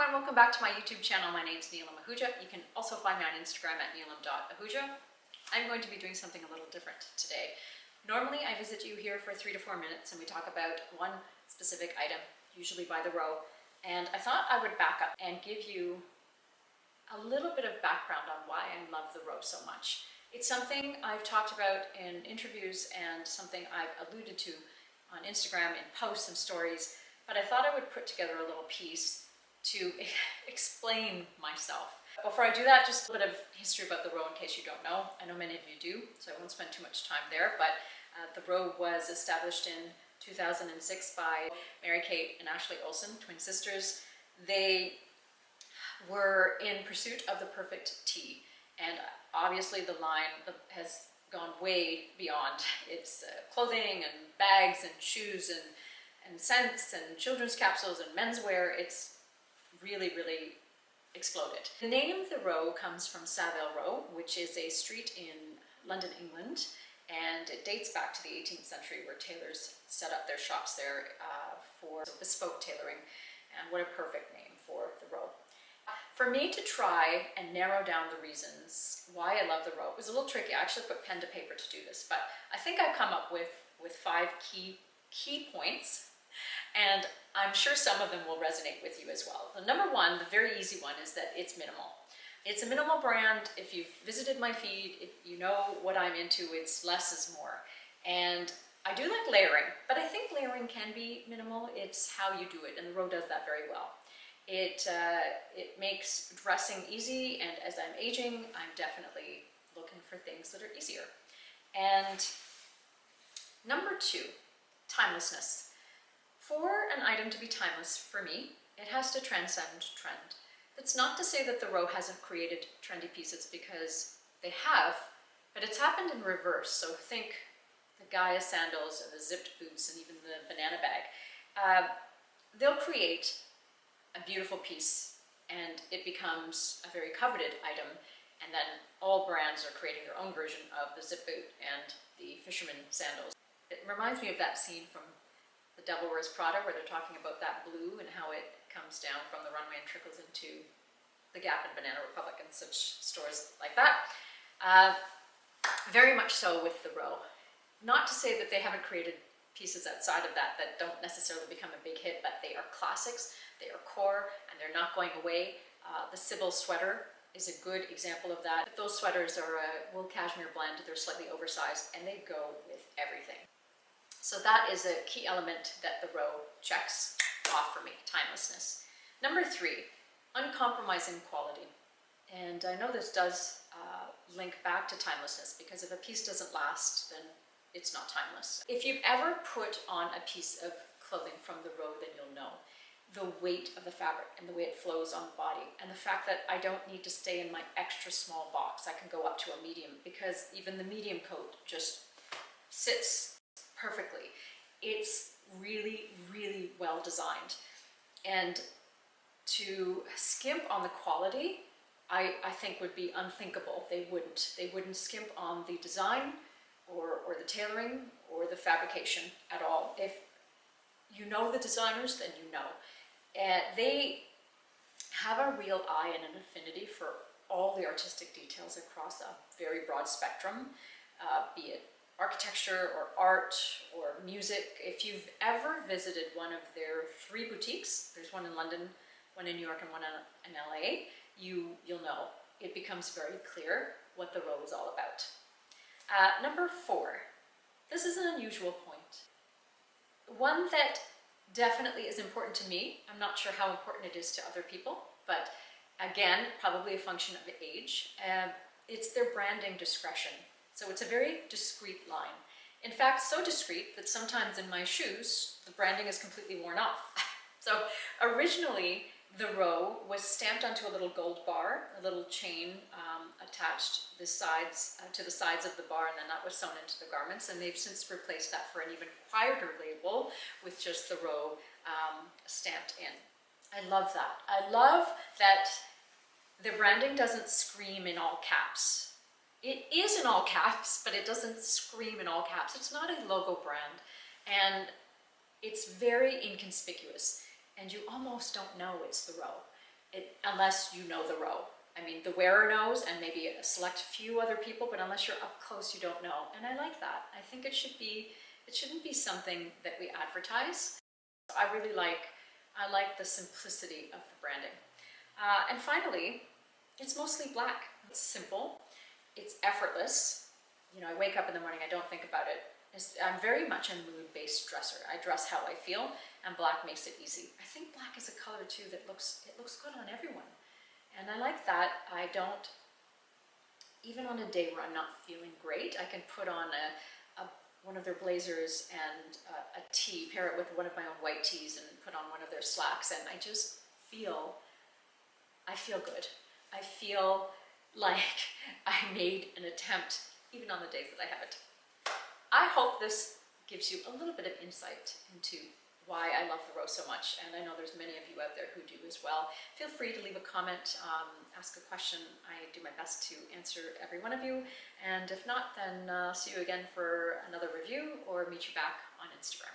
everyone, welcome back to my YouTube channel. My name is Neelam Ahuja. You can also find me on Instagram at neelam.ahuja. I'm going to be doing something a little different today. Normally I visit you here for 3 to 4 minutes and we talk about one specific item, usually by the row. And I thought I would back up and give you a little bit of background on why I love the row so much. It's something I've talked about in interviews and something I've alluded to on Instagram in posts and stories, but I thought I would put together a little piece to explain myself. Before I do that, just a bit of history about the row in case you don't know. I know many of you do, so I won't spend too much time there, but the row was established in 2006 by Mary Kate and Ashley Olsen, twin sisters. They were in pursuit of the perfect tea, and obviously the line has gone way beyond. It's clothing and bags and shoes and scents and children's capsules and menswear. It's really exploded. The name of the row comes from Savile Row, which is a street in London, England, and it dates back to the 18th century where tailors set up their shops there for bespoke tailoring, and what a perfect name for the row. For me to try and narrow down the reasons why I love the row, it was a little tricky. I actually put pen to paper to do this, but I think I've come up with 5 key points, and I'm sure some of them will resonate with you as well. The number one, the very easy one, is that it's minimal. It's a minimal brand. If you've visited my feed, if you know what I'm into, it's less is more. And I do like layering, but I think layering can be minimal. It's how you do it, and the row does that very well. It makes dressing easy, and as I'm aging, I'm definitely looking for things that are easier. And number 2, timelessness. For an item to be timeless for me, it has to transcend trend. That's not to say that the row hasn't created trendy pieces, because they have, but it's happened in reverse. So think the Gaia sandals and the zipped boots and even the banana bag. They'll create a beautiful piece and it becomes a very coveted item, and then all brands are creating their own version of the zip boot and the fisherman sandals. It reminds me of that scene from The Devil Wears Prada, where they're talking about that blue and how it comes down from the runway and trickles into the Gap and Banana Republic and such stores like that. Very much so with the row. Not to say that they haven't created pieces outside of that don't necessarily become a big hit, but they are classics, they are core, and they're not going away. The Sybil sweater is a good example of that. Those sweaters are a wool cashmere blend. They're slightly oversized and they go with everything. So that is a key element that the row checks off for me, timelessness. Number 3, uncompromising quality. And I know this does link back to timelessness, because if a piece doesn't last, then it's not timeless. If you've ever put on a piece of clothing from the row, then you'll know the weight of the fabric and the way it flows on the body, and the fact that I don't need to stay in my extra small box. I can go up to a medium, because even the medium coat just sits perfectly. It's really well designed, and to skimp on the quality, I think would be unthinkable. They wouldn't skimp on the design or the tailoring or the fabrication at all. If you know the designers, then you know. They have a real eye and an affinity for all the artistic details across a very broad spectrum, be it architecture or art or music. If you've ever visited one of their 3 boutiques, there's one in London, one in New York, and one in LA, you'll know. It becomes very clear what the row is all about. Number 4, this is an unusual point. One that definitely is important to me. I'm not sure how important it is to other people, but again, probably a function of age. It's their branding discretion. So it's a very discreet line. In fact, so discreet that sometimes in my shoes, the branding is completely worn off. So originally, the row was stamped onto a little gold bar, a little chain attached to the sides of the bar, and then that was sewn into the garments, and they've since replaced that for an even quieter label with just the row stamped in. I love that. I love that the branding doesn't scream in all caps. It is in all caps, but it doesn't scream in all caps. It's not a logo brand, and it's very inconspicuous, and you almost don't know it's the row. unless you know the row. I mean, the wearer knows, and maybe a select few other people, but unless you're up close, you don't know. And I like that. I think it shouldn't be something that we advertise. I like the simplicity of the branding. And finally, it's mostly black. It's simple. It's effortless. You know, I wake up in the morning, I don't think about it. I'm very much a mood-based dresser. I dress how I feel, and black makes it easy. I think black is a color too that looks good on everyone. And I like that. I don't, even on a day where I'm not feeling great, I can put on one of their blazers and a tee, pair it with one of my own white tees and put on one of their slacks, and I feel good. I feel like I made an attempt, even on the days that I haven't. I hope this gives you a little bit of insight into why I love the row so much, and I know there's many of you out there who do as well. Feel free to leave a comment, ask a question. I do my best to answer every one of you, and if not, then see you again for another review or meet you back on Instagram.